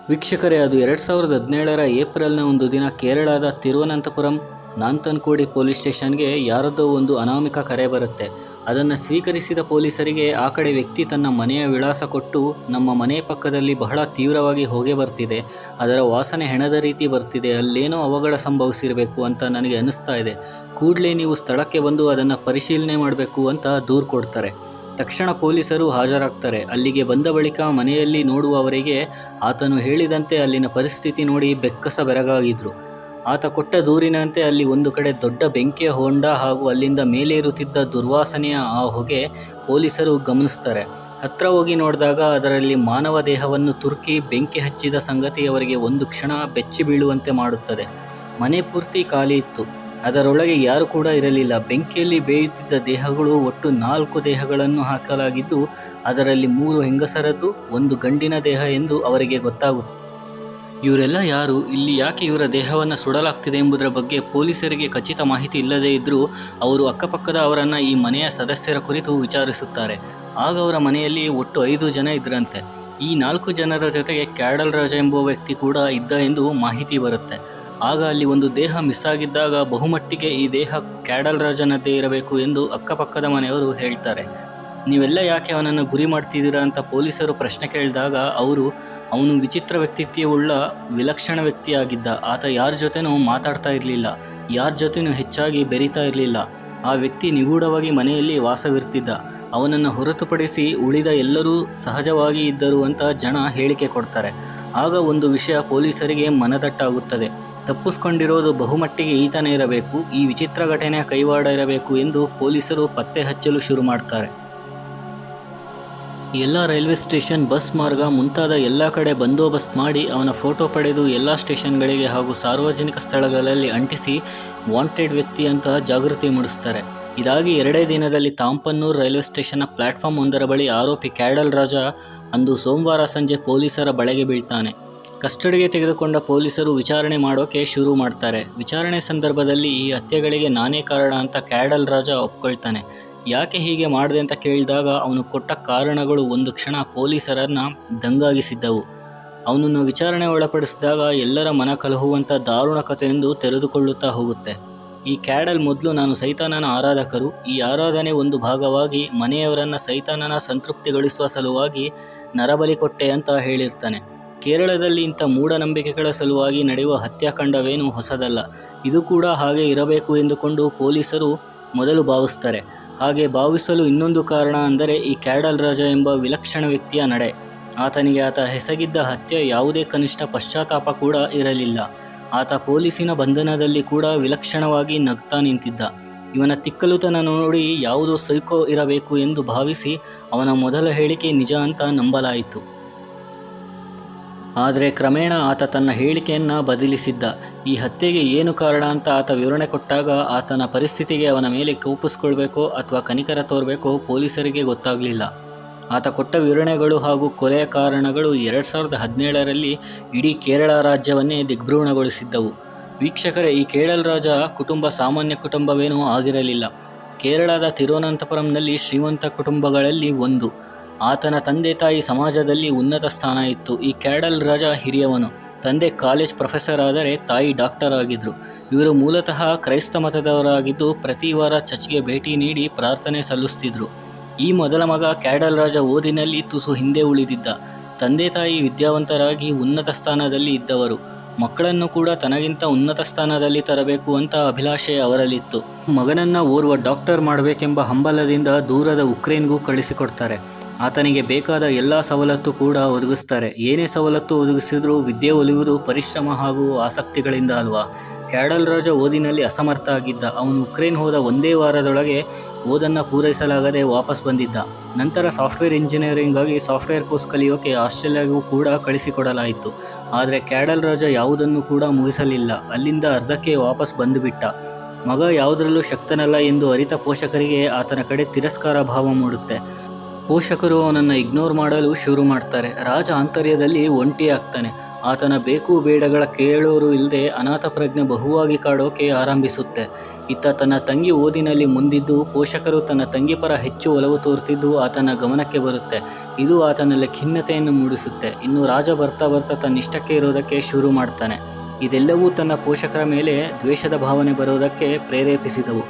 ವೀಕ್ಷಕರೇ, ಅದು 2017ರ ಏಪ್ರಿಲ್ನ ಒಂದು ದಿನ ಕೇರಳದ ತಿರುವನಂತಪುರಂ ನಾಂತನ್ಕೋಡಿ ಪೊಲೀಸ್ ಸ್ಟೇಷನ್ಗೆ ಯಾರದ್ದೋ ಒಂದು ಅನಾಮಿಕ ಕರೆ ಬರುತ್ತೆ. ಅದನ್ನು ಸ್ವೀಕರಿಸಿದ ಪೊಲೀಸರಿಗೆ ಆ ಕಡೆ ವ್ಯಕ್ತಿ ತನ್ನ ಮನೆಯ ವಿಳಾಸ ಕೊಟ್ಟು, ನಮ್ಮ ಮನೆ ಪಕ್ಕದಲ್ಲಿ ಬಹಳ ತೀವ್ರವಾಗಿ ಹೊಗೆ ಬರ್ತಿದೆ, ಅದರ ವಾಸನೆ ಹೆಣದ ರೀತಿ ಬರ್ತಿದೆ, ಅಲ್ಲೇನೋ ಅವಘಡ ಸಂಭವಿಸಿರಬೇಕು ಅಂತ ನನಗೆ ಅನ್ನಿಸ್ತಾ ಇದೆ, ಕೂಡಲೇ ನೀವು ಸ್ಥಳಕ್ಕೆ ಬಂದು ಅದನ್ನು ಪರಿಶೀಲನೆ ಮಾಡಬೇಕು ಅಂತ ದೂರು ಕೊಡ್ತಾರೆ. ತಕ್ಷಣ ಪೊಲೀಸರು ಹಾಜರಾಗ್ತಾರೆ. ಅಲ್ಲಿಗೆ ಬಂದ ಬಳಿಕ ಮನೆಯಲ್ಲಿ ನೋಡುವವರಿಗೆ ಆತನು ಹೇಳಿದಂತೆ ಅಲ್ಲಿನ ಪರಿಸ್ಥಿತಿ ನೋಡಿ ಬೆಕ್ಕಸ ಬೆರಗಾಗಿದ್ರು. ಆತ ಕೊಟ್ಟ ದೂರಿನಂತೆ ಅಲ್ಲಿ ಒಂದು ಕಡೆ ದೊಡ್ಡ ಬೆಂಕಿಯ ಹೊಂಡ ಹಾಗೂ ಅಲ್ಲಿಂದ ಮೇಲೇರುತ್ತಿದ್ದ ದುರ್ವಾಸನೆಯ ಆ ಹೊಗೆ ಪೊಲೀಸರು ಗಮನಿಸ್ತಾರೆ. ಹತ್ರ ಹೋಗಿ ನೋಡಿದಾಗ ಅದರಲ್ಲಿ ಮಾನವ ದೇಹವನ್ನು ತುರುಕಿ ಬೆಂಕಿ ಹಚ್ಚಿದ ಸಂಗತಿ ಅವರಿಗೆ ಒಂದು ಕ್ಷಣ ಬೆಚ್ಚಿ ಬೀಳುವಂತೆ ಮಾಡುತ್ತದೆ. ಮನೆ ಪೂರ್ತಿ ಖಾಲಿ ಇತ್ತು. ಅದರೊಳಗೆ ಯಾರು ಕೂಡ ಇರಲಿಲ್ಲ. ಬೆಂಕಿಯಲ್ಲಿ ಬೇಯುತ್ತಿದ್ದ ದೇಹಗಳು ಒಟ್ಟು 4 ದೇಹಗಳನ್ನು ಹಾಕಲಾಗಿದ್ದು, ಅದರಲ್ಲಿ 3 ಹೆಂಗಸರದ್ದು, 1 ಗಂಡಿನ ದೇಹ ಎಂದು ಅವರಿಗೆ ಗೊತ್ತಾಗುತ್ತೆ. ಇವರೆಲ್ಲ ಯಾರು, ಇಲ್ಲಿ ಯಾಕೆ ಇವರ ದೇಹವನ್ನು ಸುಡಲಾಗ್ತಿದೆ ಎಂಬುದರ ಬಗ್ಗೆ ಪೊಲೀಸರಿಗೆ ಖಚಿತ ಮಾಹಿತಿ ಇಲ್ಲದೇ ಇದ್ದರೂ ಅವರು ಅಕ್ಕಪಕ್ಕದ ಅವರನ್ನು ಈ ಮನೆಯ ಸದಸ್ಯರ ಕುರಿತು ವಿಚಾರಿಸುತ್ತಾರೆ. ಆಗ ಅವರ ಮನೆಯಲ್ಲಿ ಒಟ್ಟು 5 ಜನ ಇದ್ರಂತೆ. ಈ 4 ಜನರ ಜೊತೆಗೆ ಕ್ಯಾಡಲ್ ರಾಜ ಎಂಬುವ ವ್ಯಕ್ತಿ ಕೂಡ ಇದ್ದ ಎಂದು ಮಾಹಿತಿ ಬರುತ್ತೆ. ಆಗ ಅಲ್ಲಿ ಒಂದು ದೇಹ ಮಿಸ್ ಆಗಿದ್ದಾಗ ಬಹುಮಟ್ಟಿಗೆ ಈ ದೇಹ ಕ್ಯಾಡಲ್ ರಾಜನದ್ದೇ ಇರಬೇಕು ಎಂದು ಅಕ್ಕಪಕ್ಕದ ಮನೆಯವರು ಹೇಳ್ತಾರೆ. ನೀವೆಲ್ಲ ಯಾಕೆ ಅವನನ್ನು ಗುರಿ ಮಾಡ್ತಿದ್ದೀರಾ ಅಂತ ಪೊಲೀಸರು ಪ್ರಶ್ನೆ ಕೇಳಿದಾಗ ಅವನು ವಿಚಿತ್ರ ವ್ಯಕ್ತಿತ್ವವುಳ್ಳ ವಿಲಕ್ಷಣ ವ್ಯಕ್ತಿಯಾಗಿದ್ದ. ಆತ ಯಾರ ಜೊತೆನೂ ಮಾತಾಡ್ತಾ ಇರಲಿಲ್ಲ, ಯಾರ ಜೊತೆನೂ ಹೆಚ್ಚಾಗಿ ಬೆರೀತಾ ಇರಲಿಲ್ಲ. ಆ ವ್ಯಕ್ತಿ ನಿಗೂಢವಾಗಿ ಮನೆಯಲ್ಲಿ ವಾಸವಿರ್ತಿದ್ದ. ಅವನನ್ನು ಹೊರತುಪಡಿಸಿ ಉಳಿದ ಎಲ್ಲರೂ ಸಹಜವಾಗಿ ಇದ್ದರು ಅಂತ ಜನ ಹೇಳಿಕೆ ಕೊಡ್ತಾರೆ. ಆಗ ಒಂದು ವಿಷಯ ಪೊಲೀಸರಿಗೆ ಮನದಟ್ಟಾಗುತ್ತದೆ. ತಪ್ಪಿಸ್ಕೊಂಡಿರೋದು ಬಹುಮಟ್ಟಿಗೆ ಈತನೇ ಇರಬೇಕು, ಈ ವಿಚಿತ್ರ ಘಟನೆಯ ಕೈವಾಡ ಇರಬೇಕು ಎಂದು ಪೊಲೀಸರು ಪತ್ತೆ ಹಚ್ಚಲು ಶುರು ಮಾಡ್ತಾರೆ. ಎಲ್ಲ ರೈಲ್ವೆ ಸ್ಟೇಷನ್, ಬಸ್ ಮಾರ್ಗ ಮುಂತಾದ ಎಲ್ಲ ಕಡೆ ಬಂದೋಬಸ್ತ್ ಮಾಡಿ ಅವನ ಫೋಟೋ ಪಡೆದು ಎಲ್ಲ ಸ್ಟೇಷನ್ಗಳಿಗೆ ಹಾಗೂ ಸಾರ್ವಜನಿಕ ಸ್ಥಳಗಳಲ್ಲಿ ಅಂಟಿಸಿ ವಾಂಟೆಡ್ ವ್ಯಕ್ತಿ ಅಂತ ಜಾಗೃತಿ ಮೂಡಿಸ್ತಾರೆ. ಇದಾಗಿ 2 ದಿನದಲ್ಲಿ ತಾಂಪನ್ನೂರು ರೈಲ್ವೆ ಸ್ಟೇಷನ್ನ ಪ್ಲಾಟ್ಫಾರ್ಮ್ 1ರ ಬಳಿ ಆರೋಪಿ ಕ್ಯಾಡಲ್ ರಾಜ ಅಂದು ಸೋಮವಾರ ಸಂಜೆ ಪೊಲೀಸರ ಬಲೆಗೆ ಬೀಳ್ತಾನೆ. ಕಸ್ಟಡಿಗೆ ತೆಗೆದುಕೊಂಡ ಪೊಲೀಸರು ವಿಚಾರಣೆ ಮಾಡೋಕೆ ಶುರು ಮಾಡ್ತಾರೆ. ವಿಚಾರಣೆ ಸಂದರ್ಭದಲ್ಲಿ ಈ ಹತ್ಯೆಗಳಿಗೆ ನಾನೇ ಕಾರಣ ಅಂತ ಕ್ಯಾಡಲ್ ರಾಜ ಒಪ್ಕೊಳ್ತಾನೆ. ಯಾಕೆ ಹೀಗೆ ಮಾಡಿದೆ ಅಂತ ಕೇಳಿದಾಗ ಅವನು ಕೊಟ್ಟ ಕಾರಣಗಳು ಒಂದು ಕ್ಷಣ ಪೊಲೀಸರನ್ನು ದಂಗಾಗಿಸಿದ್ದವು. ಅವನನ್ನು ವಿಚಾರಣೆ ಒಳಪಡಿಸಿದಾಗ ಎಲ್ಲರ ಮನ ಕಲಹುವಂಥ ದಾರುಣ ಕಥೆಯೊಂದು ತೆರೆದುಕೊಳ್ಳುತ್ತಾ ಹೋಗುತ್ತೆ. ಈ ಕ್ಯಾಡಲ್ ಮೊದಲು ನಾನು ಸೈತಾನನ ಆರಾಧಕರು, ಈ ಆರಾಧನೆ ಒಂದು ಭಾಗವಾಗಿ ಮನೆಯವರನ್ನು ಸೈತಾನನ ಸಂತೃಪ್ತಿಗೊಳಿಸುವ ಸಲುವಾಗಿ ನರಬಲಿ ಕೊಟ್ಟೆ ಅಂತ ಹೇಳಿರ್ತಾನೆ. ಕೇರಳದಲ್ಲಿ ಇಂಥ ಮೂಢನಂಬಿಕೆಗಳ ಸಲುವಾಗಿ ನಡೆಯುವ ಹತ್ಯಾಕಾಂಡವೇನೂ ಹೊಸದಲ್ಲ. ಇದು ಕೂಡ ಹಾಗೆ ಇರಬೇಕು ಎಂದುಕೊಂಡು ಪೊಲೀಸರು ಮೊದಲು ಭಾವಿಸ್ತಾರೆ. ಹಾಗೆ ಭಾವಿಸಲು ಇನ್ನೊಂದು ಕಾರಣ ಅಂದರೆ ಈ ಕ್ಯಾಡಲ್ ರಾಜ ಎಂಬ ವಿಲಕ್ಷಣ ವ್ಯಕ್ತಿಯ ನಡೆ. ಆತನಿಗೆ ಆತ ಎಸಗಿದ್ದ ಹತ್ಯೆ ಯಾವುದೇ ಕನಿಷ್ಠ ಪಶ್ಚಾತ್ತಾಪ ಕೂಡ ಇರಲಿಲ್ಲ. ಆತ ಪೊಲೀಸಿನ ಬಂಧನದಲ್ಲಿ ಕೂಡ ವಿಲಕ್ಷಣವಾಗಿ ನಗ್ತಾ ನಿಂತಿದ್ದ. ಇವನ ತಿಕ್ಕಲುತನ ನೋಡಿ ಯಾವುದೋ ಸೈಕೋ ಇರಬೇಕು ಎಂದು ಭಾವಿಸಿ ಅವನ ಮೊದಲ ಹೇಳಿಕೆ ನಿಜ ಅಂತ ನಂಬಲಾಯಿತು. ಆದರೆ ಕ್ರಮೇಣ ಆತ ತನ್ನ ಹೇಳಿಕೆಯನ್ನು ಬದಲಿಸಿದ್ದ. ಈ ಹತ್ಯೆಗೆ ಏನು ಕಾರಣ ಅಂತ ಆತ ವಿವರಣೆ ಕೊಟ್ಟಾಗ ಆತನ ಪರಿಸ್ಥಿತಿಗೆ ಅವನ ಮೇಲೆ ಕೋಪಿಸ್ಕೊಳ್ಬೇಕೋ ಅಥವಾ ಕನಿಕರ ತೋರಬೇಕೋ ಪೊಲೀಸರಿಗೆ ಗೊತ್ತಾಗಲಿಲ್ಲ. ಆತ ಕೊಟ್ಟ ವಿವರಣೆಗಳು ಹಾಗೂ ಕೊಲೆಯ ಕಾರಣಗಳು 2017ರಲ್ಲಿ ಇಡೀ ಕೇರಳ ರಾಜ್ಯವನ್ನೇ ದಿಗ್ಭ್ರಮಗೊಳಿಸಿದ್ದವು. ವೀಕ್ಷಕರೇ, ಈ ಕ್ಯಾಡಲ್ ರಾಜ ಕುಟುಂಬ ಸಾಮಾನ್ಯ ಕುಟುಂಬವೇನೂ ಆಗಿರಲಿಲ್ಲ. ಕೇರಳದ ತಿರುವನಂತಪುರಂನಲ್ಲಿ ಶ್ರೀಮಂತ ಕುಟುಂಬಗಳಲ್ಲಿ ಒಂದು. ಆತನ ತಂದೆ ತಾಯಿ ಸಮಾಜದಲ್ಲಿ ಉನ್ನತ ಸ್ಥಾನ ಇತ್ತು. ಈ ಕ್ಯಾಡಲ್ ರಾಜ ಹಿರಿಯವನು. ತಂದೆ ಕಾಲೇಜ್ ಪ್ರೊಫೆಸರ್ ಆದರೆ ತಾಯಿ ಡಾಕ್ಟರ್ ಆಗಿದ್ದರು. ಇವರು ಮೂಲತಃ ಕ್ರೈಸ್ತ ಮತದವರಾಗಿದ್ದು ಪ್ರತಿ ವಾರ ಚರ್ಚ್ಗೆ ಭೇಟಿ ನೀಡಿ ಪ್ರಾರ್ಥನೆ ಸಲ್ಲಿಸ್ತಿದ್ರು. ಈ ಮೊದಲ ಮಗ ಕ್ಯಾಡಲ್ ರಾಜ ಓದಿನಲ್ಲಿ ತುಸು ಹಿಂದೆ ಉಳಿದಿದ್ದ. ತಂದೆ ತಾಯಿ ವಿದ್ಯಾವಂತರಾಗಿ ಉನ್ನತ ಸ್ಥಾನದಲ್ಲಿ ಇದ್ದವರು. ಮಕ್ಕಳನ್ನು ಕೂಡ ತನಗಿಂತ ಉನ್ನತ ಸ್ಥಾನದಲ್ಲಿ ತರಬೇಕು ಅಂತ ಅಭಿಲಾಷೆ ಅವರಲ್ಲಿತ್ತು. ಮಗನನ್ನು ಓರ್ವ ಡಾಕ್ಟರ್ ಮಾಡಬೇಕೆಂಬ ಹಂಬಲದಿಂದ ದೂರದ ಉಕ್ರೇನ್ಗೂ ಕಳಿಸಿಕೊಡ್ತಾರೆ. ಆತನಿಗೆ ಬೇಕಾದ ಎಲ್ಲ ಸವಲತ್ತು ಕೂಡ ಒದಗಿಸ್ತಾರೆ. ಏನೇ ಸವಲತ್ತು ಒದಗಿಸಿದ್ರೂ ವಿದ್ಯೆ ಒಲಿಯುವುದು ಪರಿಶ್ರಮ ಹಾಗೂ ಆಸಕ್ತಿಗಳಿಂದ ಅಲ್ವಾ. ಕ್ಯಾಡಲ್ ರಾಜ ಓದಿನಲ್ಲಿ ಅಸಮರ್ಥ ಆಗಿದ್ದ. ಅವನು ಉಕ್ರೇನ್ ಹೋದ 1 ವಾರದೊಳಗೆ ಓದನ್ನು ಪೂರೈಸಲಾಗದೆ ವಾಪಸ್ ಬಂದಿದ್ದ. ನಂತರ ಸಾಫ್ಟ್ವೇರ್ ಇಂಜಿನಿಯರಿಂಗ್ ಆಗಿ ಸಾಫ್ಟ್ವೇರ್ ಕೋರ್ಸ್ ಕಲಿಯೋಕೆ ಆಸ್ಟ್ರೇಲಿಯಾಗೂ ಕೂಡ ಕಳಿಸಿಕೊಡಲಾಯಿತು. ಆದರೆ ಕ್ಯಾಡಲ್ ರಾಜ ಯಾವುದನ್ನು ಕೂಡ ಮುಗಿಸಲಿಲ್ಲ. ಅಲ್ಲಿಂದ ಅರ್ಧಕ್ಕೆ ವಾಪಸ್ ಬಂದುಬಿಟ್ಟ. ಮಗ ಯಾವುದರಲ್ಲೂ ಶಕ್ತನಲ್ಲ ಎಂದು ಅರಿತ ಪೋಷಕರಿಗೆ ಆತನ ಕಡೆ ತಿರಸ್ಕಾರ ಭಾವ ಮೂಡುತ್ತೆ. ಪೋಷಕರು ಅವನನ್ನು ಇಗ್ನೋರ್ ಮಾಡಲು ಶುರು ಮಾಡ್ತಾರೆ. ರಾಜ ಆಂತರ್ಯದಲ್ಲಿ ಒಂಟಿ ಆಗ್ತಾನೆ. ಆತನ ಬೇಕು ಬೇಡಗಳ ಕೇಳೋರು ಇಲ್ಲದೆ ಅನಾಥ ಪ್ರಜ್ಞೆ ಬಹುವಾಗಿ ಕಾಡೋಕೆ ಆರಂಭಿಸುತ್ತೆ. ಇತ್ತ ತನ್ನ ತಂಗಿ ಓದಿನಲ್ಲಿ ಮುಂದಿದ್ದು ಪೋಷಕರು ತನ್ನ ತಂಗಿ ಪರ ಹೆಚ್ಚು ಒಲವು ತೋರ್ತಿದ್ದು ಆತನ ಗಮನಕ್ಕೆ ಬರುತ್ತೆ. ಇದು ಆತನಲ್ಲಿ ಖಿನ್ನತೆಯನ್ನು ಮೂಡಿಸುತ್ತೆ. ಇನ್ನು ರಾಜ ಬರ್ತಾ ಬರ್ತಾ ತನ್ನಿಷ್ಟಕ್ಕೆ ಇರೋದಕ್ಕೆ ಶುರು ಮಾಡ್ತಾನೆ. ಇದೆಲ್ಲವೂ ತನ್ನ ಪೋಷಕರ ಮೇಲೆ ದ್ವೇಷದ ಭಾವನೆ ಬರೋದಕ್ಕೆ ಪ್ರೇರೇಪಿಸಿದವು.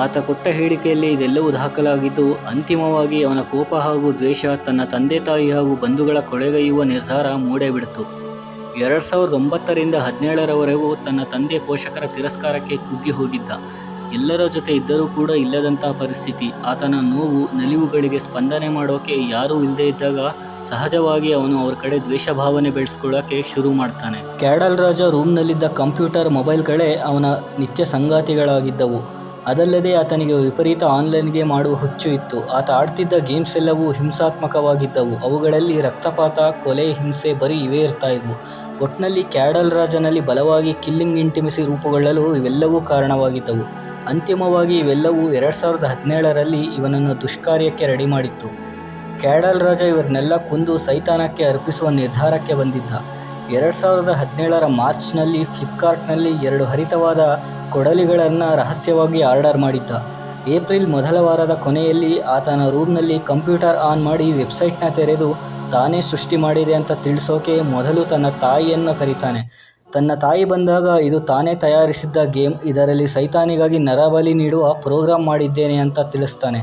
ಆತ ಕೊಟ್ಟ ಹೇಳಿಕೆಯಲ್ಲಿ ಇದೆಲ್ಲವೂ ದಾಖಲಾಗಿದ್ದು ಅಂತಿಮವಾಗಿ ಅವನ ಕೋಪ ಹಾಗೂ ದ್ವೇಷ ತನ್ನ ತಂದೆ ತಾಯಿ ಹಾಗೂ ಬಂಧುಗಳ ಕೊಳೆಗೈಯುವ ನಿರ್ಧಾರ ಮೂಡೇ ಬಿಡ್ತು. 2009ರಿಂದ 2017ರವರೆಗೂ ತನ್ನ ತಂದೆ ಪೋಷಕರ ತಿರಸ್ಕಾರಕ್ಕೆ ಕುಗ್ಗಿ ಹೋಗಿದ್ದ. ಎಲ್ಲರ ಜೊತೆ ಇದ್ದರೂ ಕೂಡ ಇಲ್ಲದಂತಹ ಪರಿಸ್ಥಿತಿ. ಆತನ ನೋವು ನಲಿವುಗಳಿಗೆ ಸ್ಪಂದನೆ ಮಾಡೋಕೆ ಯಾರೂ ಇಲ್ಲದೆ ಇದ್ದಾಗ ಸಹಜವಾಗಿ ಅವನು ಅವ್ರ ಕಡೆ ದ್ವೇಷ ಭಾವನೆ ಬೆಳೆಸ್ಕೊಳ್ಳೋಕೆ ಶುರು ಮಾಡ್ತಾನೆ. ಕ್ಯಾಡಲ್ ರಾಜ ರೂಮ್ನಲ್ಲಿದ್ದ ಕಂಪ್ಯೂಟರ್ ಮೊಬೈಲ್ಗಳೇ ಅವನ ನಿತ್ಯ ಸಂಗಾತಿಗಳಾಗಿದ್ದವು. ಅದಲ್ಲದೆ ಆತನಿಗೆ ವಿಪರೀತ ಆನ್ಲೈನ್ ಗೇಮ್ ಆಡುವ ಹುಚ್ಚು ಇತ್ತು. ಆತ ಆಡ್ತಿದ್ದ ಗೇಮ್ಸ್ ಎಲ್ಲವೂ ಹಿಂಸಾತ್ಮಕವಾಗಿದ್ದವು. ಅವುಗಳಲ್ಲಿ ರಕ್ತಪಾತ, ಕೊಲೆ, ಹಿಂಸೆ ಬರೀ ಇವೇ ಇರ್ತಾ ಇದ್ವು. ಒಟ್ನಲ್ಲಿ ಕ್ಯಾಡಲ್ ರಾಜನಲ್ಲಿ ಬಲವಾಗಿ ಕಿಲ್ಲಿಂಗ್ ಇಂಟಿಮೆಸಿ ರೂಪುಗೊಳ್ಳಲು ಇವೆಲ್ಲವೂ ಕಾರಣವಾಗಿದ್ದವು. ಅಂತಿಮವಾಗಿ ಇವೆಲ್ಲವೂ 2017ರಲ್ಲಿ ಇವನನ್ನು ದುಷ್ಕಾರ್ಯಕ್ಕೆ ರೆಡಿ ಮಾಡಿತ್ತು. ಕ್ಯಾಡಲ್ ರಾಜ ಇವರನ್ನೆಲ್ಲ ಕೊಂದು ಸೈತಾನಕ್ಕೆ ಅರ್ಪಿಸುವ ನಿರ್ಧಾರಕ್ಕೆ ಬಂದಿದ್ದ. 2017ರ ಮಾರ್ಚ್ನಲ್ಲಿ ಫ್ಲಿಪ್ಕಾರ್ಟ್ನಲ್ಲಿ 2 ಹರಿತವಾದ ಕೊಡಲಿಗಳನ್ನು ರಹಸ್ಯವಾಗಿ ಆರ್ಡರ್ ಮಾಡಿದ್ದ. ಏಪ್ರಿಲ್ ಮೊದಲ ವಾರದ ಕೊನೆಯಲ್ಲಿ ಆತನ ರೂಮ್ನಲ್ಲಿ ಕಂಪ್ಯೂಟರ್ ಆನ್ ಮಾಡಿ ವೆಬ್ಸೈಟ್ನ ತೆರೆದು ತಾನೇ ಸೃಷ್ಟಿ ಮಾಡಿದೆ ಅಂತ ತಿಳಿಸೋಕೆ ಮೊದಲು ತನ್ನ ತಾಯಿಯನ್ನು ಕರೀತಾನೆ. ತನ್ನ ತಾಯಿ ಬಂದಾಗ ಇದು ತಾನೇ ತಯಾರಿಸಿದ್ದ ಗೇಮ್, ಇದರಲ್ಲಿ ಸೈತಾನಿಗಾಗಿ ನರಬಲಿ ನೀಡುವ ಪ್ರೋಗ್ರಾಮ್ ಮಾಡಿದ್ದೇನೆ ಅಂತ ತಿಳಿಸ್ತಾನೆ.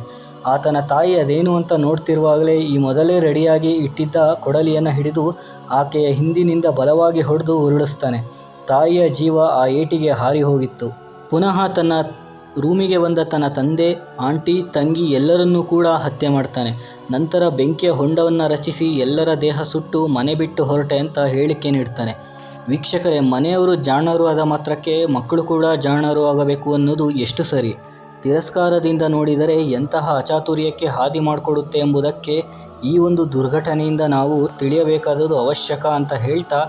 ಆತನ ತಾಯಿ ಅದೇನು ಅಂತ ನೋಡ್ತಿರುವಾಗಲೇ ಈ ಮೊದಲೇ ರೆಡಿಯಾಗಿ ಇಟ್ಟಿದ್ದ ಕೊಡಲಿಯನ್ನು ಹಿಡಿದು ಆಕೆಯ ಹಿಂದಿನಿಂದ ಬಲವಾಗಿ ಹೊಡೆದು ಉರುಳಿಸ್ತಾನೆ. ತಾಯಿಯ ಜೀವ ಆ ಏಟಿಗೆ ಹಾರಿ ಹೋಗಿತ್ತು. ಪುನಃ ತನ್ನ ರೂಮಿಗೆ ಬಂದ ತನ್ನ ತಂದೆ, ಆಂಟಿ, ತಂಗಿ ಎಲ್ಲರನ್ನೂ ಕೂಡ ಹತ್ಯೆ ಮಾಡ್ತಾನೆ. ನಂತರ ಬೆಂಕಿಯ ಹೊಂಡವನ್ನು ರಚಿಸಿ ಎಲ್ಲರ ದೇಹ ಸುಟ್ಟು ಮನೆ ಬಿಟ್ಟು ಹೊರಟೆ ಅಂತ ಹೇಳಿಕೆ ನೀಡ್ತಾನೆ. ವೀಕ್ಷಕರೇ, ಮನೆಯವರು ಜಾಣರು ಆದ ಮಾತ್ರಕ್ಕೆ ಮಕ್ಕಳು ಕೂಡ ಜಾಣರು ಆಗಬೇಕು ಅನ್ನೋದು ಎಷ್ಟು ಸರಿ? ತಿರಸ್ಕಾರದಿಂದ ನೋಡಿದರೆ ಎಂತಹ ಅಚಾತುರ್ಯಕ್ಕೆ ಹಾದಿ ಮಾಡಿಕೊಡುತ್ತೆ ಎಂಬುದಕ್ಕೆ ಈ ಒಂದು ದುರ್ಘಟನೆಯಿಂದ ನಾವು ತಿಳಿಯಬೇಕಾದದ್ದು ಅವಶ್ಯಕ ಅಂತ ಹೇಳ್ತಾ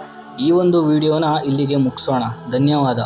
ಈ ಒಂದು ವಿಡಿಯೋನ ಇಲ್ಲಿಗೆ ಮುಗಿಸೋಣ. ಧನ್ಯವಾದ.